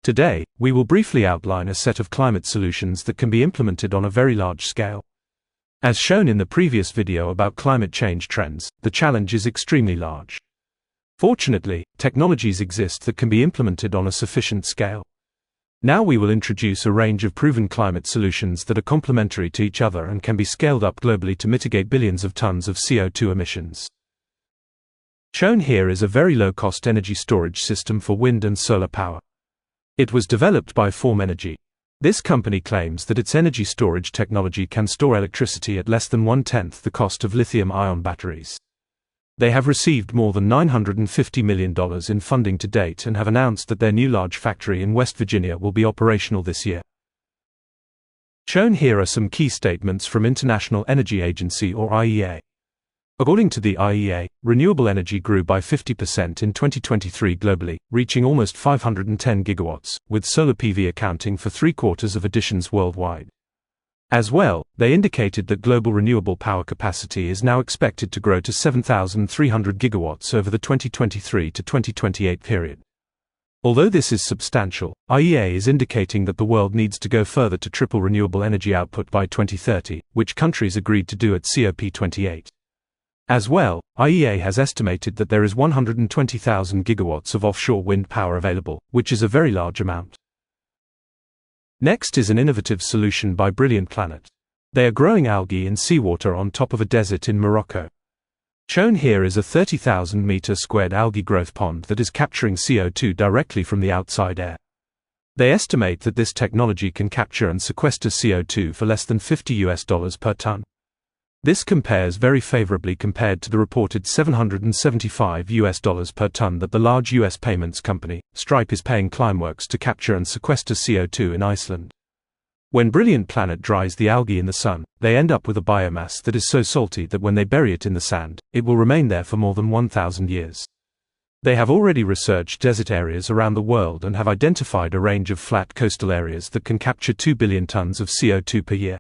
Today, we will briefly outline a set of climate solutions that can be implemented on a very large scale. As shown in the previous video about climate change trends, the challenge is extremely large. Fortunately, technologies exist that can be implemented on a sufficient scale. Now we will introduce a range of proven climate solutions that are complementary to each other and can be scaled up globally to mitigate billions of tons of CO2 emissions. Shown here is a very low-cost energy storage system for wind and solar power. It was developed by Form Energy. This company claims that its energy storage technology can store electricity at less than 1/10 the cost of lithium-ion batteries. They have received more than $950 million in funding to date and have announced that their new large factory in West Virginia will be operational this year. Shown here are some key statements from International Energy Agency or IEA. According to the IEA, renewable energy grew by 50% in 2023 globally, reaching almost 510 gigawatts, with solar PV accounting for 3/4 of additions worldwide. As well, they indicated that global renewable power capacity is now expected to grow to 7,300 gigawatts over the 2023 to 2028 period. Although this is substantial, IEA is indicating that the world needs to go further to triple renewable energy output by 2030, which countries agreed to do at COP28. As well, IEA has estimated that there is 120,000 gigawatts of offshore wind power available, which is a very large amount. Next is an innovative solution by Brilliant Planet. They are growing algae in seawater on top of a desert in Morocco. Shown here is a 30,000 meter-squared algae growth pond that is capturing CO2 directly from the outside air. They estimate that this technology can capture and sequester CO2 for less than $50 per ton. This compares very favorably compared to the reported $775 per ton that the large US payments company, Stripe, is paying Climeworks to capture and sequester CO2 in Iceland. When Brilliant Planet dries the algae in the sun, they end up with a biomass that is so salty that when they bury it in the sand, it will remain there for more than 1,000 years. They have already researched desert areas around the world and have identified a range of flat coastal areas that can capture 2 billion tons of CO2 per year.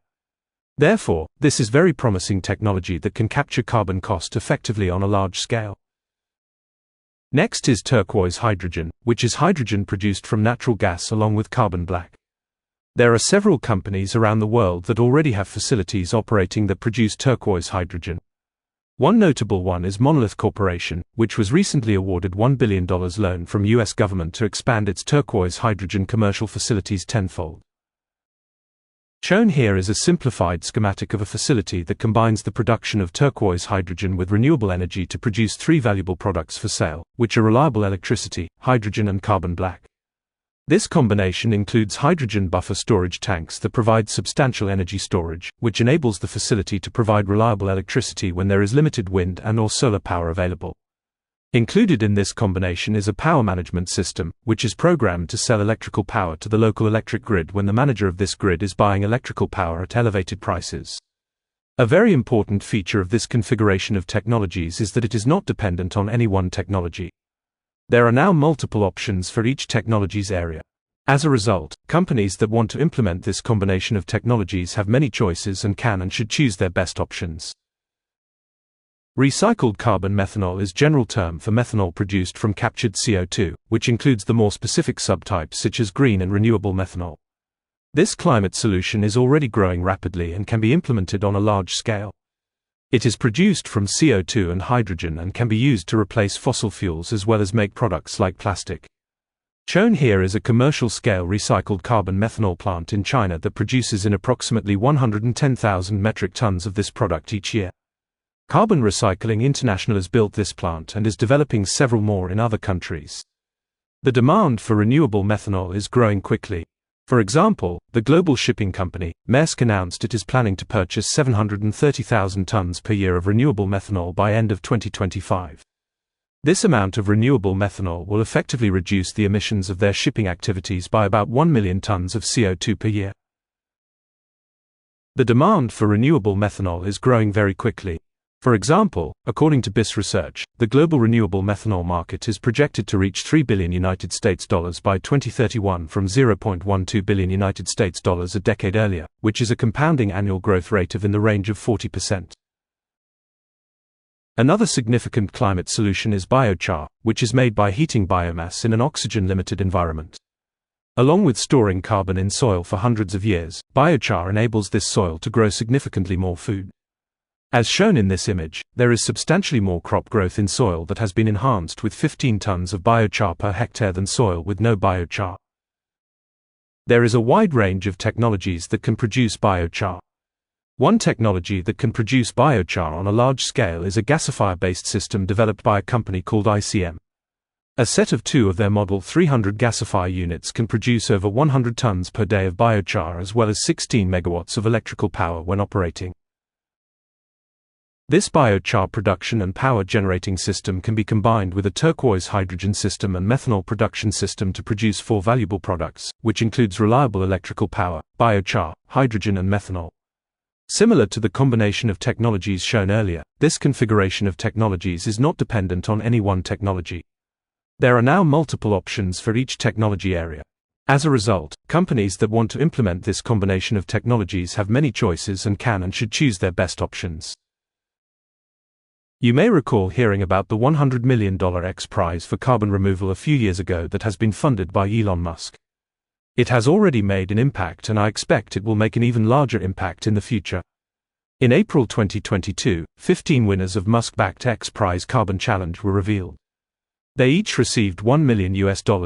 Therefore, this is very promising technology that can capture carbon cost effectively on a large scale. Next is turquoise hydrogen, which is hydrogen produced from natural gas along with carbon black. There are several companies around the world that already have facilities operating that produce turquoise hydrogen. One notable one is Monolith Corporation, which was recently awarded $1 billion loan from US government to expand its turquoise hydrogen commercial facilities tenfold. Shown here is a simplified schematic of a facility that combines the production of turquoise hydrogen with renewable energy to produce three valuable products for sale, which are reliable electricity, hydrogen and carbon black. This combination includes hydrogen buffer storage tanks that provide substantial energy storage, which enables the facility to provide reliable electricity when there is limited wind and/or solar power available. Included in this combination is a power management system, which is programmed to sell electrical power to the local electric grid when the manager of this grid is buying electrical power at elevated prices. A very important feature of this configuration of technologies is that it is not dependent on any one technology. There are now multiple options for each technology's area. As a result, companies that want to implement this combination of technologies have many choices and can and should choose their best options. Recycled carbon methanol is general term for methanol produced from captured CO2, which includes the more specific subtypes such as green and renewable methanol. This climate solution is already growing rapidly and can be implemented on a large scale. It is produced from CO2 and hydrogen and can be used to replace fossil fuels as well as make products like plastic. Shown here is a commercial-scale recycled carbon methanol plant in China that produces in approximately 110,000 metric tons of this product each year. Carbon Recycling International has built this plant and is developing several more in other countries. The demand for renewable methanol is growing quickly. For example, the global shipping company, Maersk, announced it is planning to purchase 730,000 tons per year of renewable methanol by end of 2025. This amount of renewable methanol will effectively reduce the emissions of their shipping activities by about 1 million tons of CO2 per year. The demand for renewable methanol is growing very quickly. For example, according to BIS Research, the global renewable methanol market is projected to reach $3 billion by 2031 from $0.12 billion a decade earlier, which is a compounding annual growth rate of in the range of 40%. Another significant climate solution is biochar, which is made by heating biomass in an oxygen-limited environment. Along with storing carbon in soil for hundreds of years, biochar enables this soil to grow significantly more food. As shown in this image, there is substantially more crop growth in soil that has been enhanced with 15 tons of biochar per hectare than soil with no biochar. There is a wide range of technologies that can produce biochar. One technology that can produce biochar on a large scale is a gasifier-based system developed by a company called ICM. A set of 2 of their Model 300 gasifier units can produce over 100 tons per day of biochar as well as 16 megawatts of electrical power when operating. This biochar production and power generating system can be combined with a turquoise hydrogen system and methanol production system to produce 4 valuable products, which includes reliable electrical power, biochar, hydrogen and methanol. Similar to the combination of technologies shown earlier, this configuration of technologies is not dependent on any one technology. There are now multiple options for each technology area. As a result, companies that want to implement this combination of technologies have many choices and can and should choose their best options. You may recall hearing about the $100 million X Prize for carbon removal a few years ago that has been funded by Elon Musk. It has already made an impact and I expect it will make an even larger impact in the future. In April 2022, 15 winners of Musk-backed X Prize Carbon Challenge were revealed. They each received $1 million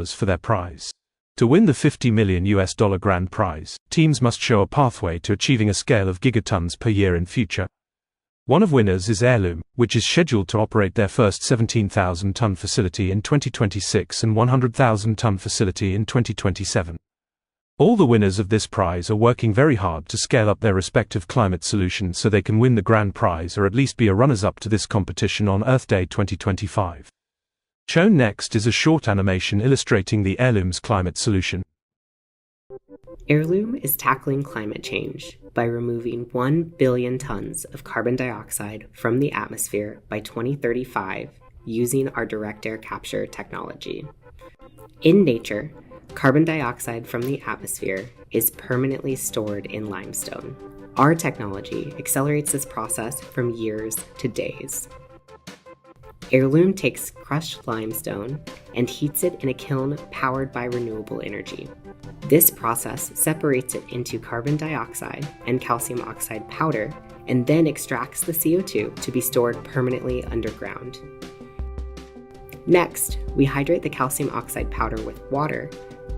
for their prize. To win the $50 million grand prize, teams must show a pathway to achieving a scale of gigatons per year in future. One of winners is Heirloom, which is scheduled to operate their first 17,000-ton facility in 2026 and 100,000-ton facility in 2027. All the winners of this prize are working very hard to scale up their respective climate solutions so they can win the grand prize or at least be a runners-up to this competition on Earth Day 2025. Shown next is a short animation illustrating the Heirloom's climate solution. Heirloom is tackling climate change by removing 1 billion tons of carbon dioxide from the atmosphere by 2035 using our direct air capture technology. In nature, carbon dioxide from the atmosphere is permanently stored in limestone. Our technology accelerates this process from years to days. Heirloom takes crushed limestone and heats it in a kiln powered by renewable energy. This process separates it into carbon dioxide and calcium oxide powder and then extracts the CO2 to be stored permanently underground. Next, we hydrate the calcium oxide powder with water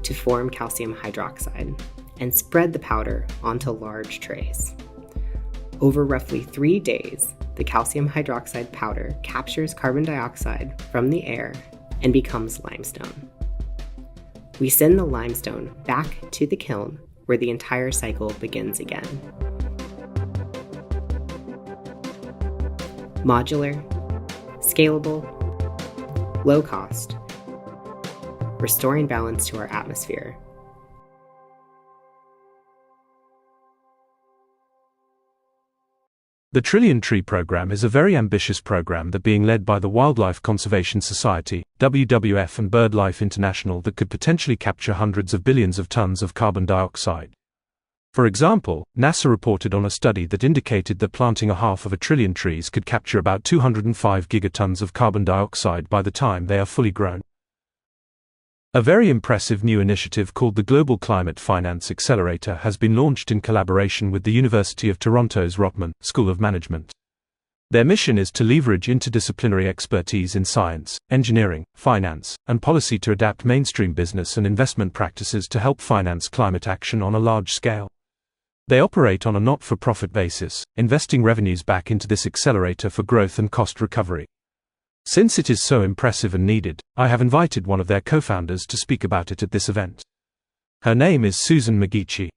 to form calcium hydroxide and spread the powder onto large trays. Over roughly 3 days, the calcium hydroxide powder captures carbon dioxide from the air and becomes limestone. We send the limestone back to the kiln where the entire cycle begins again. Modular, scalable, low cost, restoring balance to our atmosphere. The Trillion Tree Program is a very ambitious program that being led by the Wildlife Conservation Society, WWF and BirdLife International that could potentially capture hundreds of billions of tons of carbon dioxide. For example, NASA reported on a study that indicated that planting 500 billion trees could capture about 205 gigatons of carbon dioxide by the time they are fully grown. A very impressive new initiative called the Global Climate Finance Accelerator has been launched in collaboration with the University of Toronto's Rotman School of Management. Their mission is to leverage interdisciplinary expertise in science, engineering, finance, and policy to adapt mainstream business and investment practices to help finance climate action on a large scale. They operate on a not-for-profit basis, investing revenues back into this accelerator for growth and cost recovery. Since it is so impressive and needed, I have invited one of their co-founders to speak about it at this event. Her name is Susan Megici.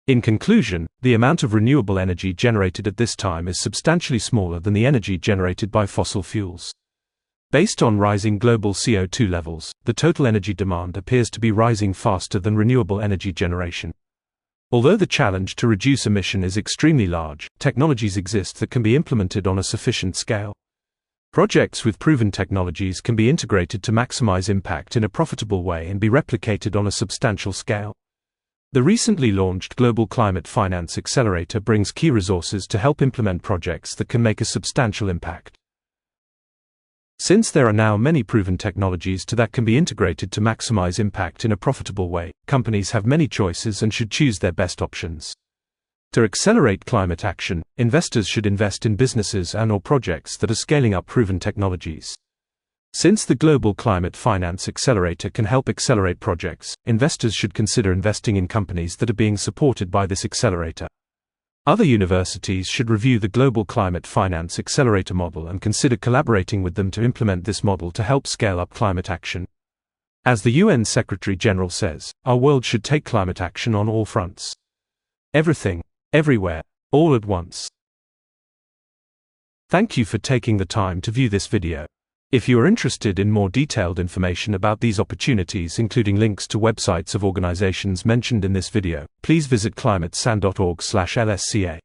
In conclusion, the amount of renewable energy generated at this time is substantially smaller than the energy generated by fossil fuels. Based on rising global CO2 levels, the total energy demand appears to be rising faster than renewable energy generation. Although the challenge to reduce emission is extremely large, technologies exist that can be implemented on a sufficient scale. Projects with proven technologies can be integrated to maximize impact in a profitable way and be replicated on a substantial scale. The recently launched Global Climate Finance Accelerator brings key resources to help implement projects that can make a substantial impact. Since there are now many proven technologies that can be integrated to maximize impact in a profitable way, companies have many choices and should choose their best options. To accelerate climate action, investors should invest in businesses and/or projects that are scaling up proven technologies. Since the Global Climate Finance Accelerator can help accelerate projects, investors should consider investing in companies that are being supported by this accelerator. Other universities should review the Global Climate Finance Accelerator model and consider collaborating with them to implement this model to help scale up climate action. As the UN Secretary-General says, our world should take climate action on all fronts. Everything, everywhere, all at once. Thank you for taking the time to view this video. If you are interested in more detailed information about these opportunities, including links to websites of organizations mentioned in this video, please visit climatesan.org/LSCA.